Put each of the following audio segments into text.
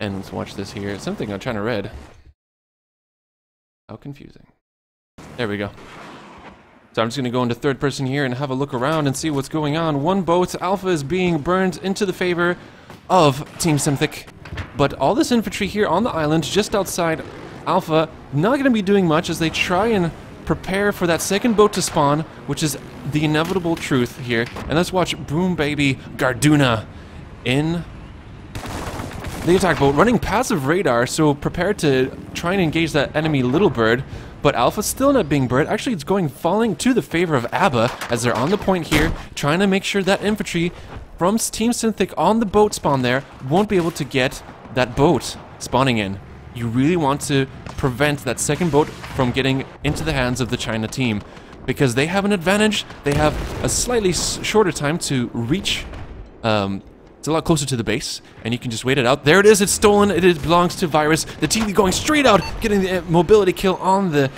And let's watch this here. Something I'm trying to read. How confusing. There we go. So I'm just going to go into third person here and have a look around and see what's going on. One boat, Alpha, is being burned into the favor of Team Symthic. But all this infantry here on the island, just outside Alpha, not going to be doing much as they try and prepare for that second boat to spawn, which is the inevitable truth here. And let's watch Boom Baby Garduna in the attack boat, running passive radar, so prepared to try and engage that enemy Little Bird. But Alpha's still not being burned. Actually, it's falling to the favor of ABBA as they're on the point here, trying to make sure that infantry from Team Symthic on the boat spawn there won't be able to get that boat spawning in. You really want to prevent that second boat from getting into the hands of the China team, because they have an advantage. They have a slightly shorter time to reach. It's a lot closer to the base, and you can just wait it out. There it is, it's stolen, it belongs to Virus. The TV going straight out, getting the mobility kill on the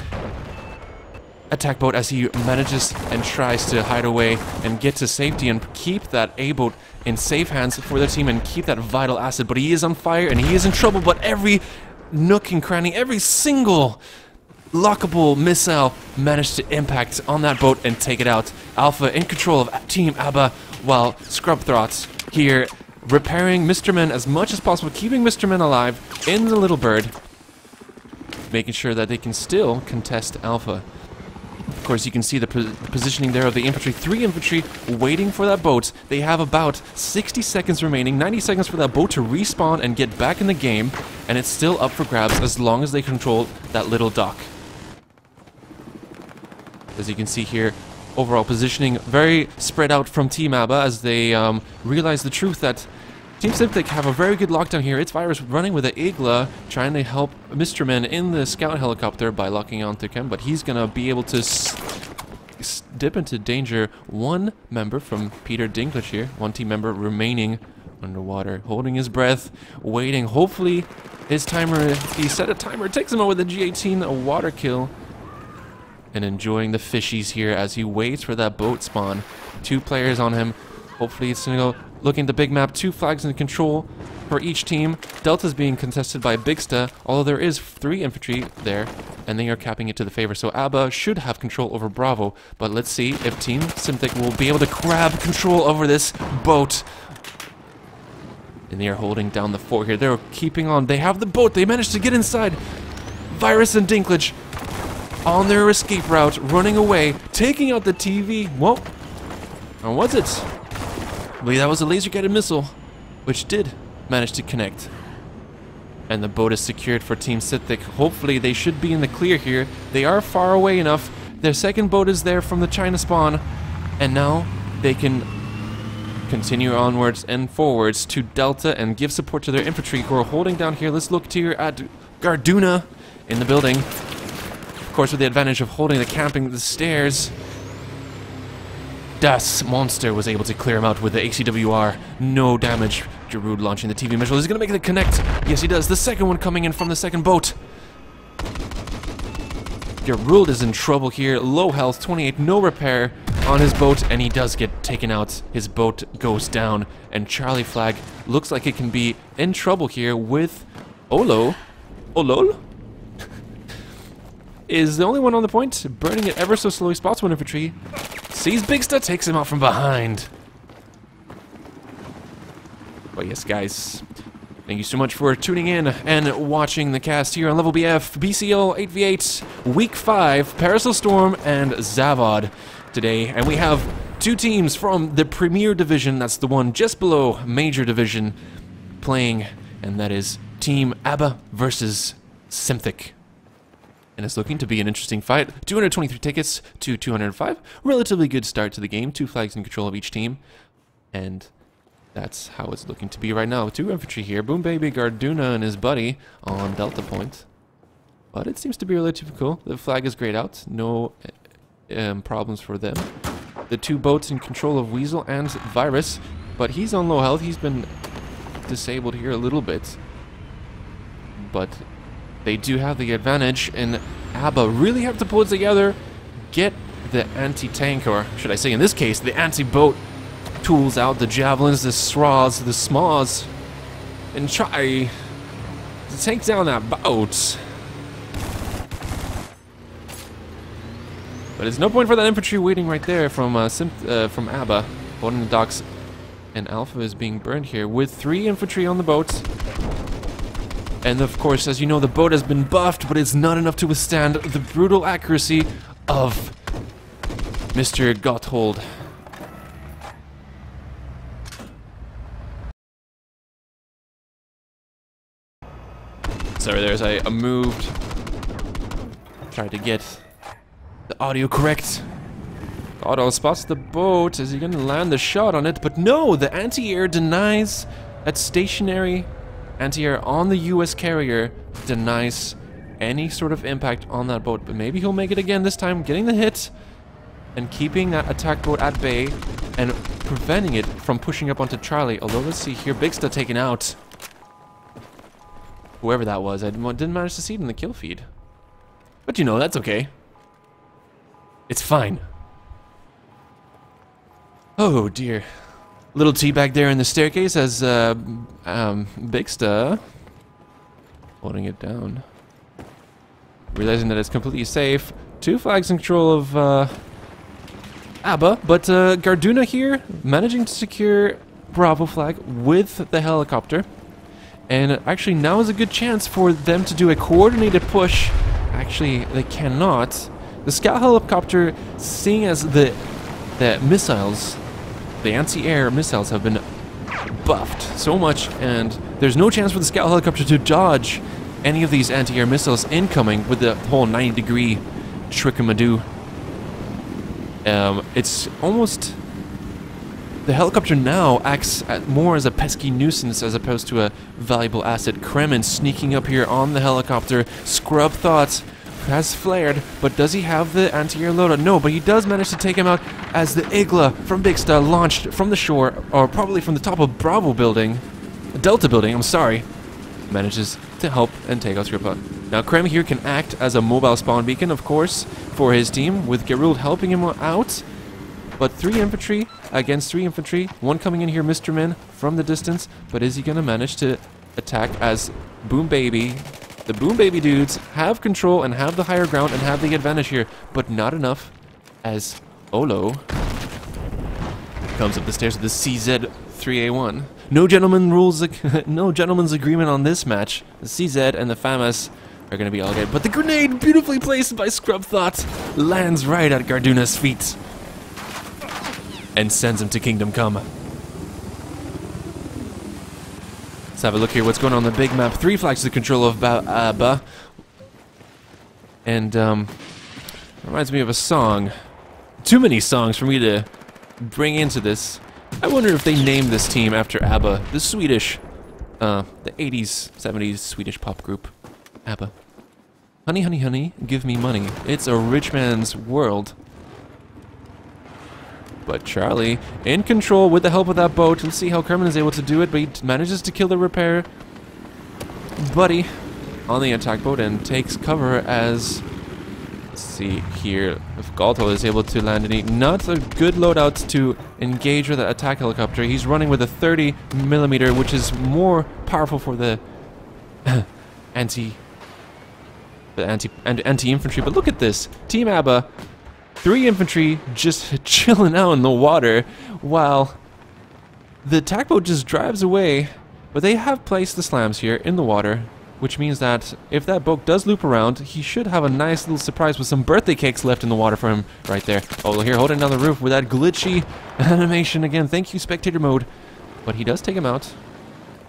attack boat as he manages and tries to hide away and get to safety and keep that A-boat in safe hands for their team and keep that vital asset. But he is on fire and he is in trouble, but every nook and cranny, every single lockable missile managed to impact on that boat and take it out. Alpha in control of Team ABBA, while Scrubthrots here repairing Mr. Men as much as possible, keeping Mr. Men alive in the Little Bird, making sure that they can still contest Alpha. Of course, you can see the positioning there of the infantry. 3 infantry waiting for that boat. They have about 60 seconds remaining, 90 seconds for that boat to respawn and get back in the game, and it's still up for grabs as long as they control that little dock. As you can see here, overall positioning very spread out from Team ABBA as they realize the truth that Team Symthic have a very good lockdown here. It's Virus running with an Igla, trying to help Mr. Men in the scout helicopter by locking onto him, but he's going to be able to dip into danger. One member from Peter Dinklage here, one team member remaining underwater, holding his breath, waiting. Hopefully his timer, if he set a timer, takes him out with a G18, a water kill. And enjoying the fishies here as he waits for that boat spawn. 2 players on him. Hopefully it's going to go looking at the big map. 2 flags in control for each team. Delta's being contested by Bigsta, although there is 3 infantry there, and they are capping it to the favor. So ABBA should have control over Bravo, but let's see if Team Symthic will be able to grab control over this boat. And they are holding down the fort here. They're keeping on. They have the boat. They managed to get inside. Virus and Dinklage on their escape route, running away, taking out the TV. Whoa. Or was it? I believe that was a laser-guided missile, which did manage to connect. And the boat is secured for Team Symthic. Hopefully they should be in the clear here. They are far away enough. Their second boat is there from the China spawn. And now they can continue onwards and forwards to Delta and give support to their infantry who are holding down here. Let's look here at Garduna in the building. Of course, with the advantage of holding the camping the stairs. Das Monster was able to clear him out with the ACWR. No damage. Giroud launching the TV missile. Is he going to make the connect? Yes, he does. The second one coming in from the second boat. Giroud is in trouble here. Low health, 28, no repair on his boat, and he does get taken out. His boat goes down, and Charlie Flag looks like it can be in trouble here with Olol is the only one on the point, burning it ever so slowly. Spots one infantry, sees Bigsta, takes him out from behind. But yes, guys, thank you so much for tuning in and watching the cast here on levelbf BCL 8v8 Week 5, Parasol Storm and Zavod today. And we have 2 teams from the Premier Division, that's the one just below Major Division, playing, and that is Team ABBA versus Symthic. And it's looking to be an interesting fight. 223 tickets to 205. Relatively good start to the game. 2 flags in control of each team. And that's how it's looking to be right now. 2 infantry here. Boom Baby Garduna and his buddy on Delta Point. But it seems to be relatively cool. The flag is grayed out. No problems for them. The 2 boats in control of Weasel and Virus. But he's on low health. He's been disabled here a little bit. But they do have the advantage, and ABBA really have to pull it together, get the anti-tank, or should I say in this case, the anti-boat tools out, the javelins, the straws, the smaws, and try to take down that boat. But there's no point for that infantry waiting right there from ABBA, holding the docks. And Alpha is being burned here with 3 infantry on the boat. And of course, as you know, the boat has been buffed, but it's not enough to withstand the brutal accuracy of Mr. Gotthold. Sorry, there's I moved. Tried to get the audio correct. Otto spots the boat. Is he going to land the shot on it? But no, the anti-air denies. That stationary anti-air on the US carrier denies any sort of impact on that boat. But maybe he'll make it again this time, getting the hit and keeping that attack boat at bay and preventing it from pushing up onto Charlie. Although, let's see here, Bigsta taken out. Whoever that was, I didn't manage to see it in the kill feed. But you know, that's okay. It's fine. Oh dear. Little teabag there in the staircase as Bigsta holding it down. Realizing that it's completely safe. 2 flags in control of ABBA, but Garduna here managing to secure Bravo flag with the helicopter. And actually now is a good chance for them to do a coordinated push. Actually, they cannot. The scout helicopter, seeing as the missiles, the anti-air missiles have been buffed so much, and there's no chance for the scout helicopter to dodge any of these anti-air missiles incoming with the whole 90-degree trickamadoo. It's almost... The helicopter now acts more as a pesky nuisance as opposed to a valuable asset. Kremen sneaking up here on the helicopter. Scrub Thought has flared, but does he have the anti-air loadout? No, but he does manage to take him out as the Igla from Bigsta launched from the shore, or probably from the top of Bravo building, Delta building, I'm sorry, manages to help and take out Skripa. Now Krem here can act as a mobile spawn beacon, of course, for his team, with Geruld helping him out. But 3 infantry against 3 infantry, 1 coming in here, Mr. Min, from the distance, but is he going to manage to attack as Boom Baby? The Boom Baby dudes have control and have the higher ground and have the advantage here, but not enough as Olo comes up the stairs with the CZ3A1. No gentleman's agreement on this match. The CZ and the FAMAS are going to be all good, but the grenade, beautifully placed by Scrub Thought, lands right at Garduna's feet and sends him to Kingdom Come. Let's have a look here. What's going on the big map? 3 flags to the control of ABBA. And, reminds me of a song. Too many songs for me to bring into this. I wonder if they named this team after ABBA, the Swedish, the 80s, 70s Swedish pop group. ABBA. Honey, honey, honey, give me money. It's a rich man's world. But Charlie in control with the help of that boat. Let's see how Kerman is able to do it, but he manages to kill the repair buddy on the attack boat and takes cover as... Let's see here if Galto is able to land any. Not a good loadout to engage with the attack helicopter. He's running with a 30mm, which is more powerful for the anti-infantry. But look at this. Team ABBA, 3 infantry just chilling out in the water while the attack boat just drives away. But they have placed the slams here in the water, which means that if that boat does loop around, he should have a nice little surprise with some birthday cakes left in the water for him right there. Oh, here, holding down the roof with that glitchy animation again. Thank you, spectator mode. But he does take him out.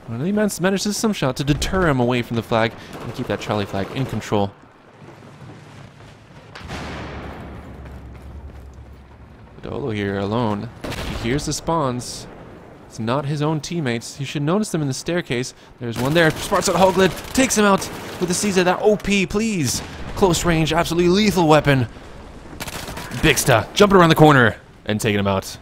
Well, he manages some shot to deter him away from the flag and keep that Charlie flag in control. Dolo here alone. He hears the spawns. It's not his own teammates. He should notice them in the staircase. There's one there. Sparks out Hoglid. Takes him out with the CZ. That OP, please. Close range, absolutely lethal weapon. Bigsta jumping around the corner and taking him out.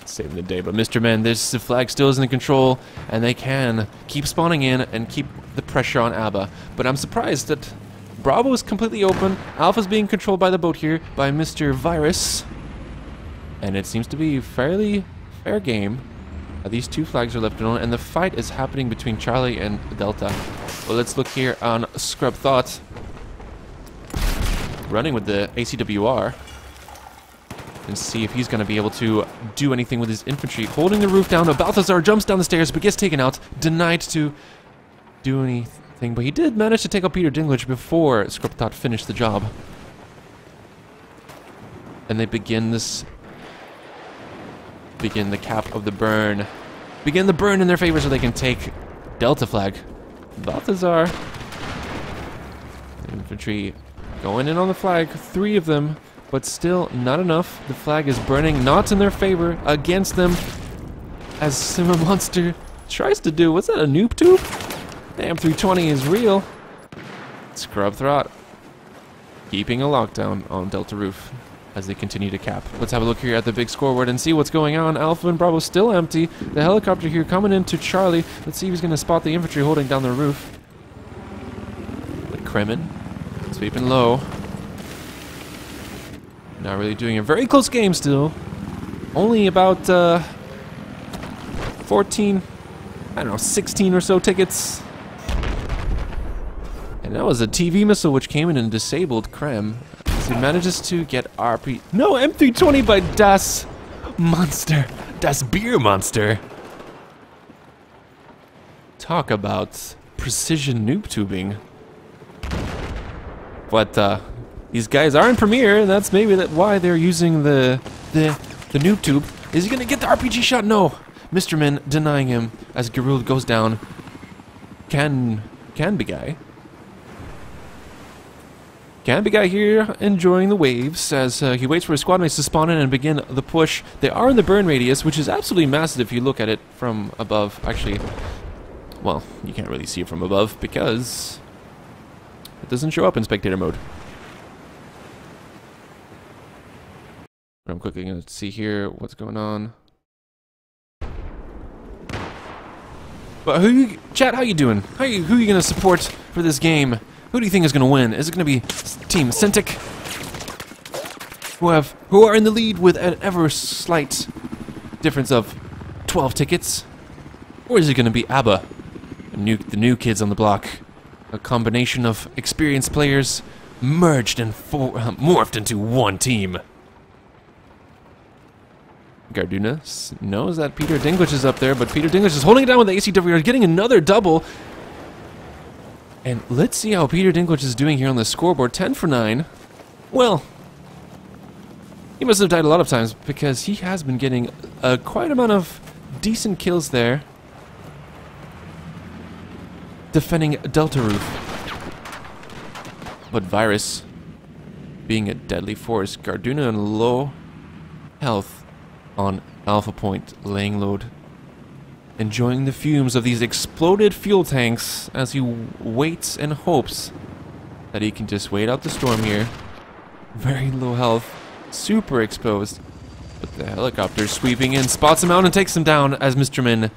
Saving the day. But Mr. Men, this flag still isn't in control, and they can keep spawning in and keep the pressure on ABBA. But I'm surprised that Bravo is completely open. Alpha's being controlled by the boat here by Mr. Virus. And it seems to be fairly fair game. These two flags are left alone, and the fight is happening between Charlie and Delta. Well, let's look here on Scrub Thought. Running with the ACWR. And see if he's going to be able to do anything with his infantry. Holding the roof down, Balthazar jumps down the stairs, but gets taken out. Denied to do anything, but he did manage to take out Peter Dinklage before Scrub Thought finished the job. And they begin the cap of the burn. Begin the burn in their favor so they can take Delta flag. Balthazar. Infantry going in on the flag. 3 of them, but still not enough. The flag is burning, not in their favor, against them. As Simmer Monster tries to do, what's that, a noob tube? Damn, 320 is real. Scrub Thought keeping a lockdown on Delta Roof as they continue to cap. Let's have a look here at the big scoreboard and see what's going on. Alpha and Bravo still empty. The helicopter here coming into Charlie. Let's see if he's going to spot the infantry holding down the roof. But Kremen sweeping low. Not really doing a very close game still. Only about 14, I don't know, 16 or so tickets. And that was a TV missile which came in and disabled Krem. He manages to get RP. No, M320 by Das Monster. Das Beer Monster. Talk about precision noob tubing. But these guys are in Premiere, and that's maybe why they're using the noob tube. Is he gonna get the RPG shot? No. Mr. Min denying him as Garud goes down. Can be guy. Canby guy here enjoying the waves as he waits for his squad mates to spawn in and begin the push. They are in the burn radius, which is absolutely massive if you look at it from above. Actually, well, you can't really see it from above because it doesn't show up in spectator mode. I'm quickly going to see here what's going on. But chat, how you doing? Who are you going to support for this game? Who do you think is going to win? Is it going to be Team Symthic, who are in the lead with an ever slight difference of 12 tickets? Or is it going to be ABBA, the new kids on the block? A combination of experienced players merged and morphed into one team. Garduna knows that Peter Dinklage is up there, but Peter Dinklage is holding it down with the ACWR, getting another double. And let's see how Peter Dinklage is doing here on the scoreboard. 10 for 9. Well, he must have died a lot of times because he has been getting quite amount of decent kills there. Defending Delta Roof. But Virus being a deadly force. Garduna in low health on Alpha Point, laying load. Enjoying the fumes of these exploded fuel tanks as he waits and hopes that he can just wait out the storm here. Very low health, super exposed. But the helicopter sweeping in, spots him out and takes him down as Mr. Min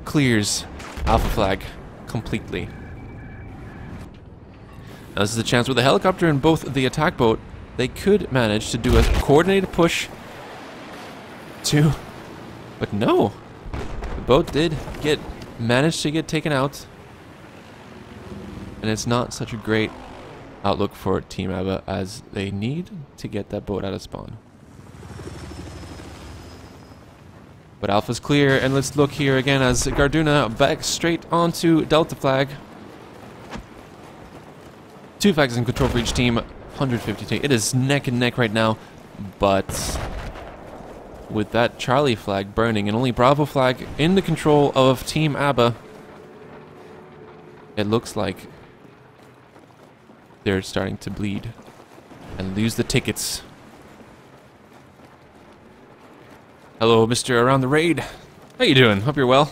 clears Alpha Flag completely. Now this is a chance with the helicopter and both the attack boat. They could manage to do a coordinated push to... But no! The boat did manage to get taken out. And it's not such a great outlook for Team ABBA as they need to get that boat out of spawn. But Alpha's clear, and let's look here again as Garduna back straight onto Delta Flag. 2 flags in control for each team, 150. It is neck and neck right now, but with that Charlie flag burning and only Bravo flag in the control of Team ABBA, it looks like they're starting to bleed and lose the tickets. Hello, Mr. Around the Raid. How you doing? Hope you're well.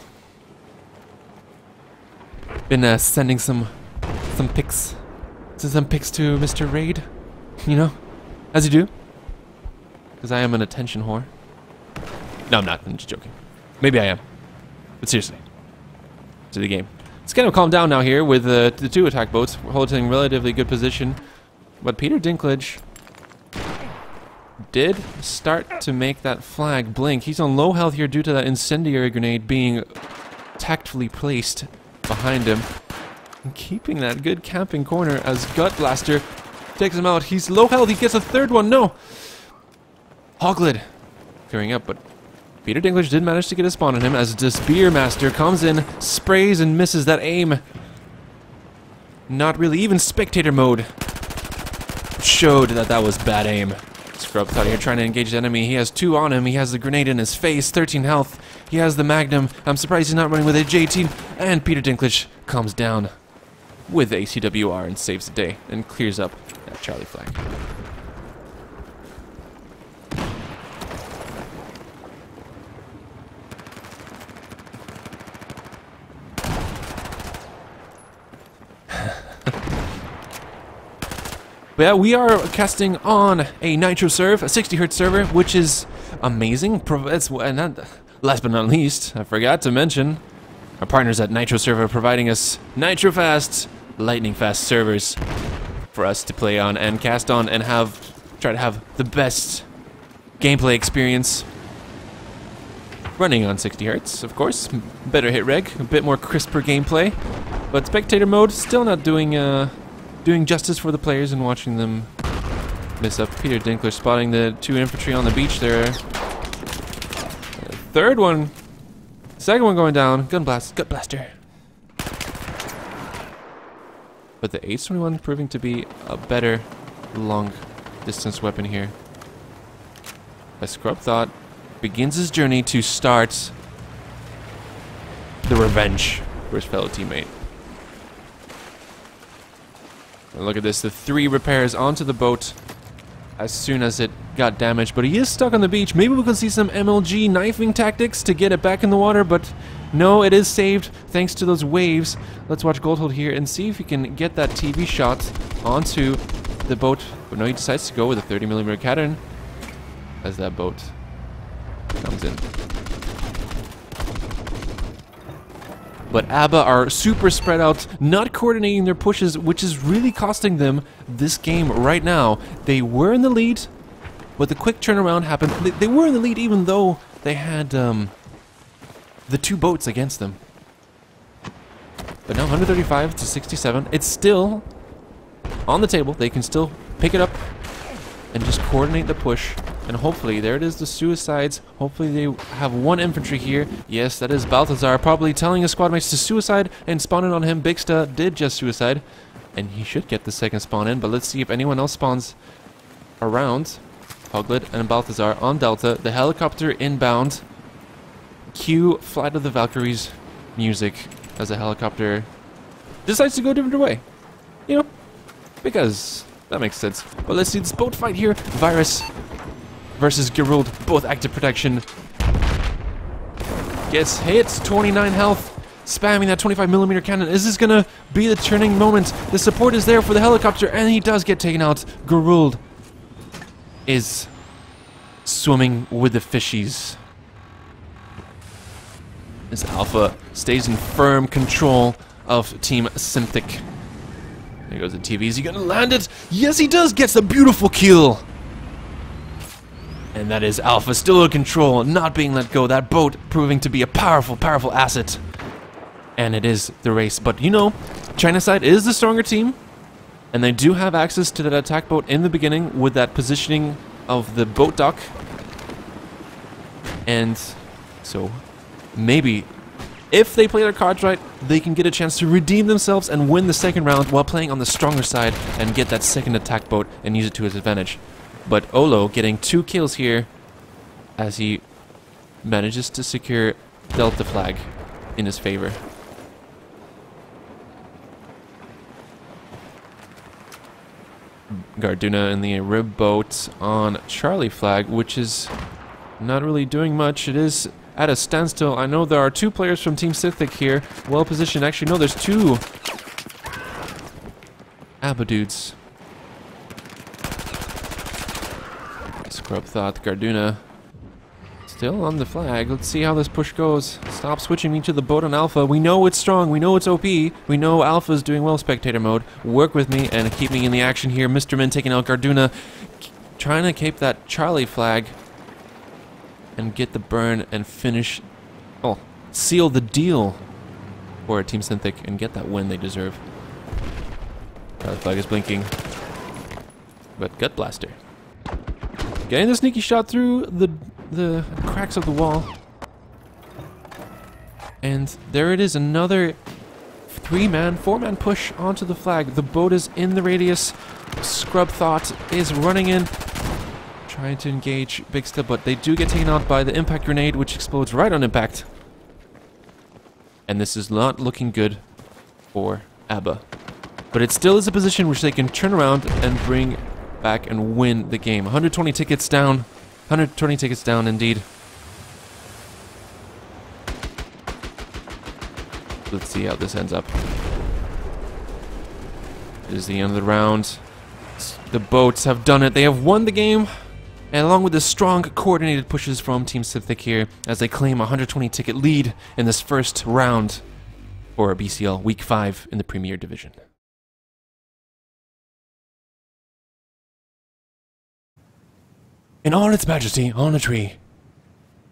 Been sending some pics. Some pics to Mr. Raid. You know, as you do. Because I am an attention whore. No, I'm not. I'm just joking. Maybe I am. But seriously. To the game. It's kind of calmed down now here with the 2 attack boats holding relatively good position. But Peter Dinklage did start to make that flag blink. He's on low health here due to that incendiary grenade being tactfully placed behind him. And keeping that good camping corner as Gut Blaster takes him out. He's low health. He gets a third one. No! Hoglid clearing up, but Peter Dinklage did manage to get a spawn on him as the Spearmaster comes in, sprays and misses that aim. Not really. Even spectator mode showed that that was bad aim. Scrub out here trying to engage the enemy. He has 2 on him. He has the grenade in his face. 13 health. He has the Magnum. I'm surprised he's not running with a J-18. And Peter Dinklage comes down with ACWR and saves the day and clears up that Charlie flag. But yeah, we are casting on a Nitro serve, a 60Hz server, which is amazing. Last but not least, I forgot to mention our partners at Nitro Server providing us Nitro Fast, lightning fast servers for us to play on and cast on and try to have the best gameplay experience. Running on 60Hz, of course, better hit reg, a bit more crisper gameplay, but spectator mode still not doing justice for the players and watching them miss up. Peter Dinklage spotting the 2 infantry on the beach there. Third one, second one going down. Gut Blaster. But the H-21 proving to be a better long distance weapon here. As Scrub Thought begins his journey to start the revenge for his fellow teammate. And look at this, the 3 repairs onto the boat as soon as it got damaged, but he is stuck on the beach. Maybe we could see some MLG knifing tactics to get it back in the water, but no, it is saved thanks to those waves. Let's watch Goldhold here and see if he can get that TV shot onto the boat. But no, he decides to go with a 30mm cannon as that boat comes in. But ABBA are super spread out, not coordinating their pushes, which is really costing them this game right now. They were in the lead, but the quick turnaround happened. They were in the lead even though they had the 2 boats against them. But now 135 to 67. It's still on the table. They can still pick it up and just coordinate the push. And hopefully, there it is, the suicides. Hopefully they have 1 infantry here. Yes, that is Balthazar probably telling his squad mates to suicide and spawning on him. Bigsta did just suicide. And he should get the second spawn in, but let's see if anyone else spawns around. Hoglid and Balthazar on Delta. The helicopter inbound. Cue Flight of the Valkyries music as the helicopter decides to go a different way. You know, because that makes sense. But let's see this boat fight here. Virus versus Geruld, both active protection. Gets hit, 29 health, spamming that 25mm cannon. Is this gonna be the turning moment? The support is there for the helicopter, and he does get taken out. Geruld is swimming with the fishies. As Alpha stays in firm control of Team Symthic. There goes the TV. Is he gonna land it? Yes, he does! Gets a beautiful kill! And that is Alpha still in control, not being let go. That boat proving to be a powerful, powerful asset. And it is the race. But you know, China side is the stronger team. And they do have access to that attack boat in the beginning with that positioning of the boat dock. And so, maybe, if they play their cards right, they can get a chance to redeem themselves and win the second round while playing on the stronger side and get that second attack boat and use it to his advantage. But Olo getting 2 kills here as he manages to secure Delta flag in his favor. Garduna in the rib boat on Charlie flag, which is not really doing much. It is at a standstill. I know there are 2 players from Team Symthic here, well positioned. Actually, no, there's 2 ABBA dudes. Scrub Thought, Garduna still on the flag. Let's see how this push goes. Stop switching me to the boat on Alpha. We know it's strong. We know it's OP. We know Alpha is doing well spectator mode. Work with me and keep me in the action here. Mr. Min taking out Garduna. trying to keep that Charlie flag and get the burn and finish, oh, seal the deal for Team Symthic and get that win they deserve. Charlie flag is blinking, but Gut Blaster getting the sneaky shot through the cracks of the wall. And there it is, another 4-man push onto the flag. The boat is in the radius. Scrub Thought is running in, trying to engage Big Step, but they do get taken out by the impact grenade, which explodes right on impact. And this is not looking good for ABBA. But it still is a position which they can turn around and bring back and win the game. 120 tickets down. 120 tickets down indeed. Let's see how this ends up. It is the end of the round. The boats have done it. They have won the game. And along with the strong coordinated pushes from Team Symthic here, as they claim a 120 ticket lead in this first round for BCL Week 5 in the Premier Division. In all its majesty on a tree,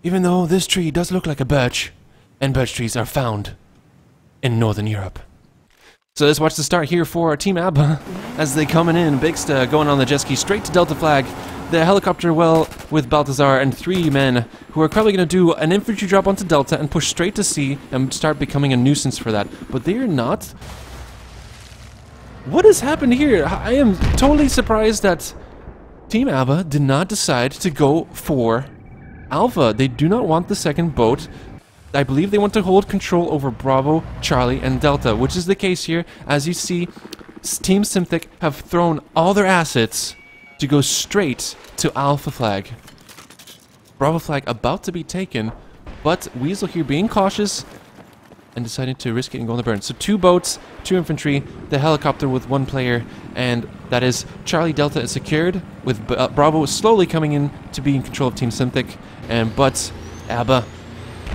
even though this tree does look like a birch, and birch trees are found in Northern Europe. So let's watch the start here for Team ABBA as they coming in. Bigsta going on the jet ski straight to Delta flag. The helicopter well with Balthazar and 3 men who are probably going to do an infantry drop onto Delta and push straight to C and start becoming a nuisance for that. But they are not. What has happened here? I am totally surprised that Team ABBA did not decide to go for Alpha. They do not want the second boat. I believe they want to hold control over Bravo, Charlie, and Delta, which is the case here. As you see, Team Symthic have thrown all their assets to go straight to Alpha flag. Bravo flag about to be taken, but Weasel here being cautious and deciding to risk it and go on the burn. So 2 boats, 2 infantry, the helicopter with 1 player, and that is Charlie Delta is secured, with Bravo slowly coming in to be in control of Team Symthic. But ABBA,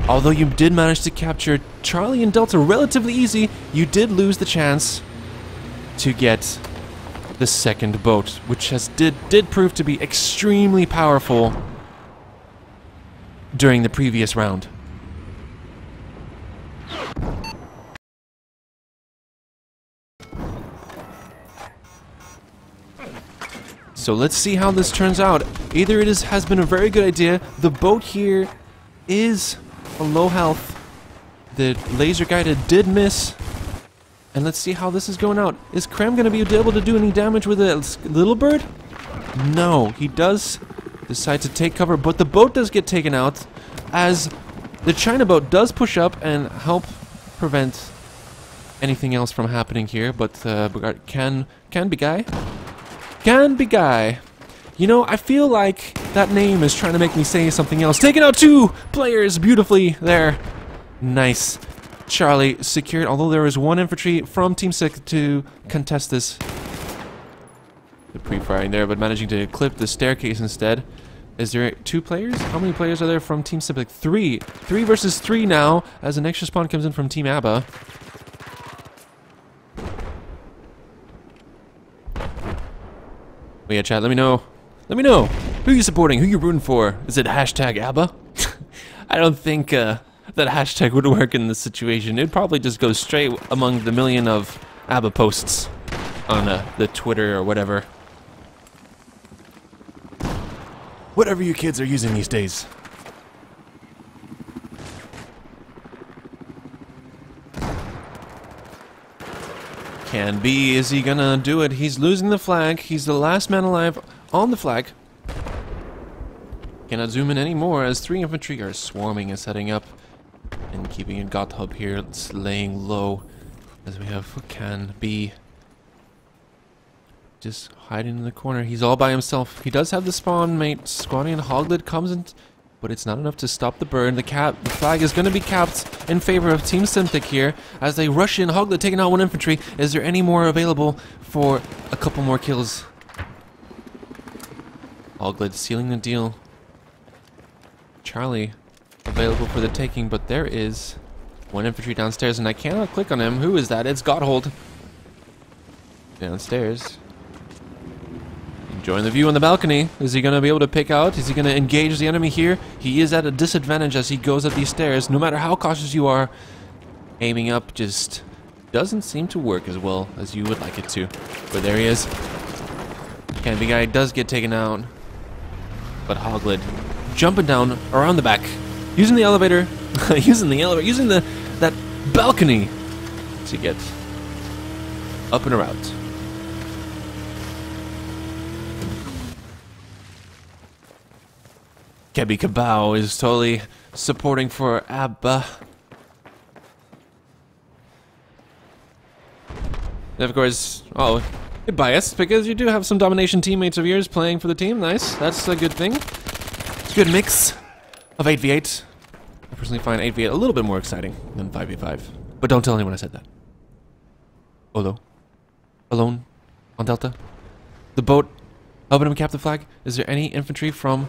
although you did manage to capture Charlie and Delta relatively easy, you did lose the chance to get the second boat, which did prove to be extremely powerful during the previous round. So let's see how this turns out. Either it has been a very good idea. The boat here is a low health. The laser guided did miss. And let's see how this is going out. Is Krem going to be able to do any damage with a little bird? No, he does decide to take cover, but the boat does get taken out as the China boat does push up and help prevent anything else from happening here. But can be guy. Can be guy. You know, I feel like that name is trying to make me say something else. Taking out 2 players beautifully there. Nice. Charlie secured, although there is 1 infantry from Team 6 to contest this. The pre-firing there, but managing to clip the staircase instead. Is there 2 players? How many players are there from Team Symthic? 3. 3 versus 3 now, as the next respawn comes in from Team ABBA. But yeah, chat, let me know. Let me know. Who are you supporting? Who are you rooting for? Is it hashtag ABBA? I don't think that hashtag would work in this situation. It'd probably just go straight among the million of ABBA posts on the Twitter or whatever. Whatever you kids are using these days. Can be. Is he gonna do it? He's losing the flag. He's the last man alive on the flag. Cannot zoom in anymore as 3 infantry are swarming and setting up and keeping a God hub here. It's laying low as we have Can be just hiding in the corner. He's all by himself. He does have the spawn mate. Squatting and Hoglid comes in, but it's not enough to stop the burn. The flag is going to be capped in favor of Team Symthic here as they rush in. Hoglid taking out 1 infantry. Is there any more available for a couple more kills? Hoglid sealing the deal. Charlie available for the taking, but there is 1 infantry downstairs, and I cannot click on him. Who is that? It's Gotthold. Downstairs. Enjoying the view on the balcony. Is he going to be able to pick out? Is he going to engage the enemy here? He is at a disadvantage as he goes up these stairs. No matter how cautious you are, aiming up just doesn't seem to work as well as you would like it to. But there he is. Canopy guy does get taken out. But Hoglid jumping down around the back. Using the elevator. using that balcony to get up and around. Kebi Kabao is totally supporting for ABBA. And of course, oh, you're biased because you do have some domination teammates of yours playing for the team. Nice, that's a good thing. It's a good mix of 8v8. I personally find 8v8 a little bit more exciting than 5v5. But don't tell anyone I said that. Olo. Alone. On Delta. The boat. Helping him cap the flag. Is there any infantry from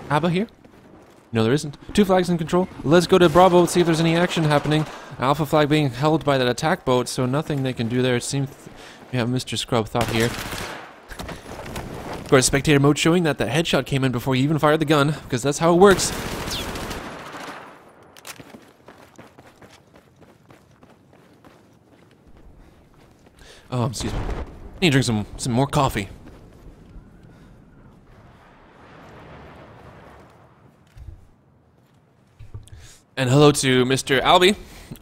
ABBA here? No, there isn't. 2 flags in control. Let's go to Bravo, see if there's any action happening. Alpha flag being held by that attack boat, so nothing they can do there. It seems we have Mr. Scrub thought here. Of course, spectator mode showing that the headshot came in before you even fired the gun, because that's how it works. Oh, excuse me. I need to drink some more coffee. And hello to Mr. Albie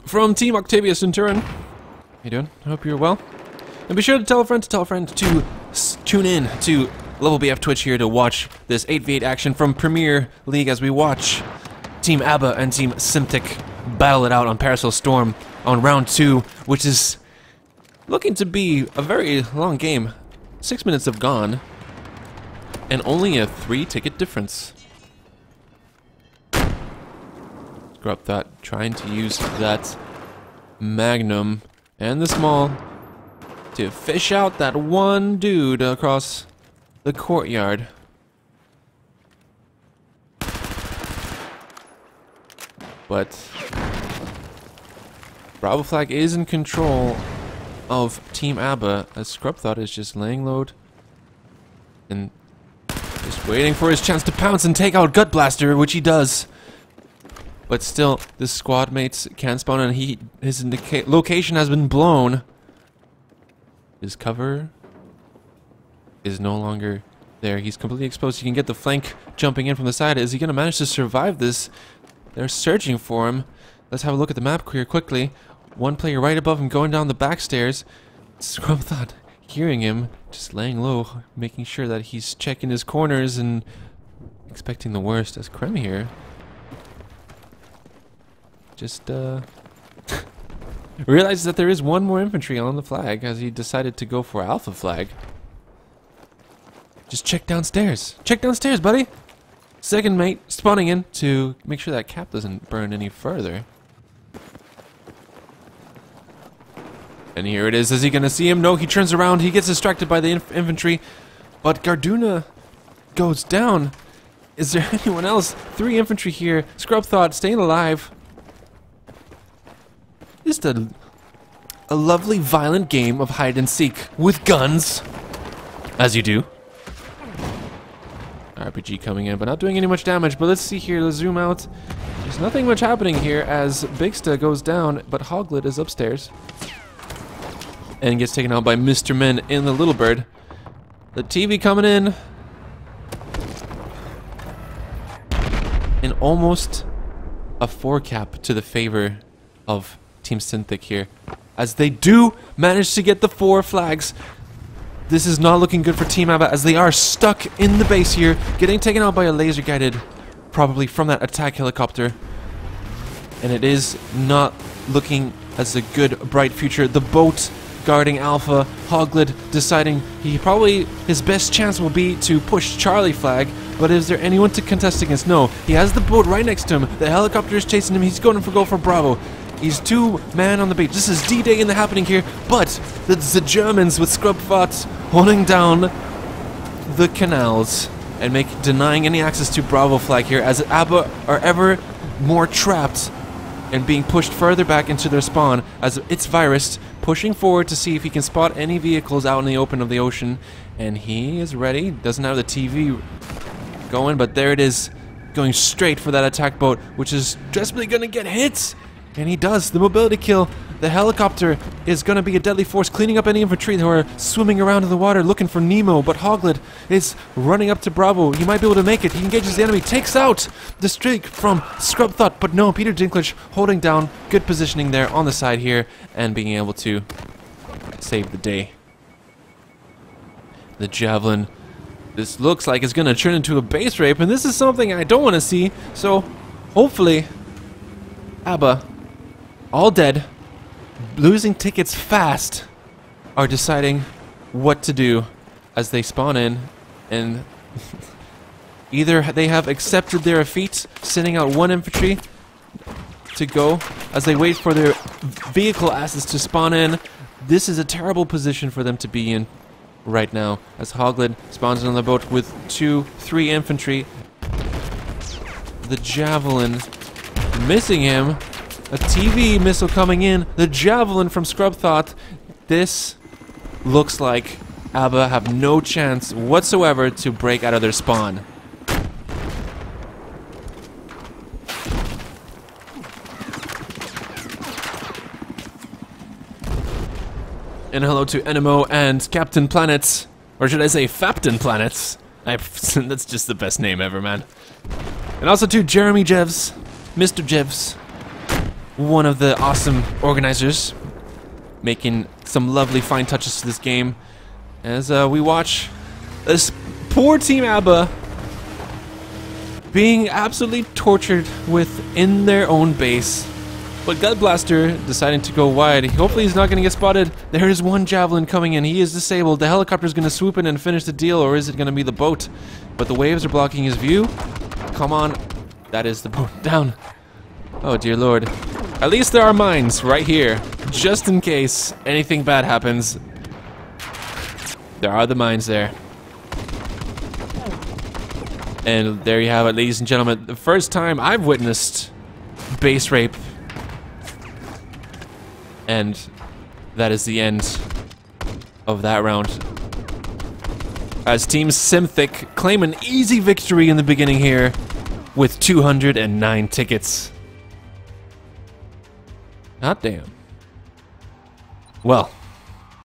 from Team Octavia Centurion. How you doing? I hope you're well. And be sure to tell a friend to tune in to levelbf Twitch here to watch this 8v8 action from Premier League as we watch Team ABBA and Team Symthic battle it out on Parasol Storm on round 2, which is looking to be a very long game. 6 minutes have gone, and only a 3-ticket difference. Scrub thought trying to use that Magnum and the small to fish out that one dude across the courtyard. But Bravo flag is in control of Team ABBA as Scrub thought is just laying low and just waiting for his chance to pounce and take out Gut Blaster, which he does. But still, the squad mates can spawn and his location has been blown. His cover is no longer there. He's completely exposed. You can get the flank jumping in from the side. Is he going to manage to survive this? They're searching for him. Let's have a look at the map here quickly. One player right above him going down the back stairs. Scrub thought hearing him, just laying low, making sure that he's checking his corners and expecting the worst as Krem here. Just realizes that there is one more infantry on the flag as he decided to go for Alpha flag. Just check downstairs. Check downstairs, buddy. Second mate spawning in to make sure that cap doesn't burn any further. And here it is. Is he going to see him? No, he turns around. He gets distracted by the infantry. But Garduna goes down. Is there anyone else? 3 infantry here. Scrub thought staying alive. Just a lovely, violent game of hide and seek with guns, as you do. RPG coming in, but not doing any much damage. But let's see here. Let's zoom out. There's nothing much happening here as Bigsta goes down, but Hoglid is upstairs and gets taken out by Mr. Men in the Little Bird. The TV coming in, and almost a 4 cap to the favor of Team Symthic here, as they do manage to get the 4 flags. This is not looking good for Team ABBA as they are stuck in the base here, getting taken out by a laser guided, probably from that attack helicopter. And it is not looking as a good, bright future. The boat guarding Alpha, Hoglid deciding his best chance will be to push Charlie flag. But is there anyone to contest against? No, he has the boat right next to him. The helicopter is chasing him. He's going for go for Bravo. He's 2-man on the bait. This is D-Day in the happening here, but the Germans with Scrubfot holding down the canals and denying any access to Bravo flag here as ABBA are ever more trapped and being pushed further back into their spawn as it's Virus pushing forward to see if he can spot any vehicles out in the open of the ocean. And he is ready. Doesn't have the TV going, but there it is, going straight for that attack boat, which is desperately going to get hit. And he does. The mobility kill. The helicopter is going to be a deadly force, cleaning up any infantry who are swimming around in the water looking for Nemo. But Hoglid is running up to Bravo. He might be able to make it. He engages the enemy, takes out the streak from Scrubthought. But no, Peter Dinklage holding down. Good positioning there on the side here and being able to save the day. The Javelin. This looks like it's going to turn into a base rape, and this is something I don't want to see. So hopefully ABBA, all dead, losing tickets fast, are deciding what to do as they spawn in, and either they have accepted their defeat, sending out one infantry to go as they wait for their vehicle asses to spawn in. This is a terrible position for them to be in right now, as Hoglid spawns in on the boat with 2-3 infantry. The Javelin missing him. A TV missile coming in. The Javelin from Scrubthought. This looks like ABBA have no chance whatsoever to break out of their spawn. And hello to Enemo and Captain Planets. Or should I say Fapton Planets? That's just the best name ever, man. And also to Jeremy Jevs, Mr. Jevs, one of the awesome organizers, making some lovely fine touches to this game as we watch this poor Team ABBA being absolutely tortured within their own base. But Gutblaster deciding to go wide. Hopefully he's not going to get spotted. There is one Javelin coming in. He is disabled. The helicopter is going to swoop in and finish the deal, or is it going to be the boat? But the waves are blocking his view. Come on. That is the boat down. Oh dear lord. At least there are mines right here, just in case anything bad happens. There are the mines there. And there you have it, ladies and gentlemen. The first time I've witnessed base rape. And that is the end of that round. As Team Symthic claim an easy victory in the beginning here with 209 tickets. Hot damn. Well,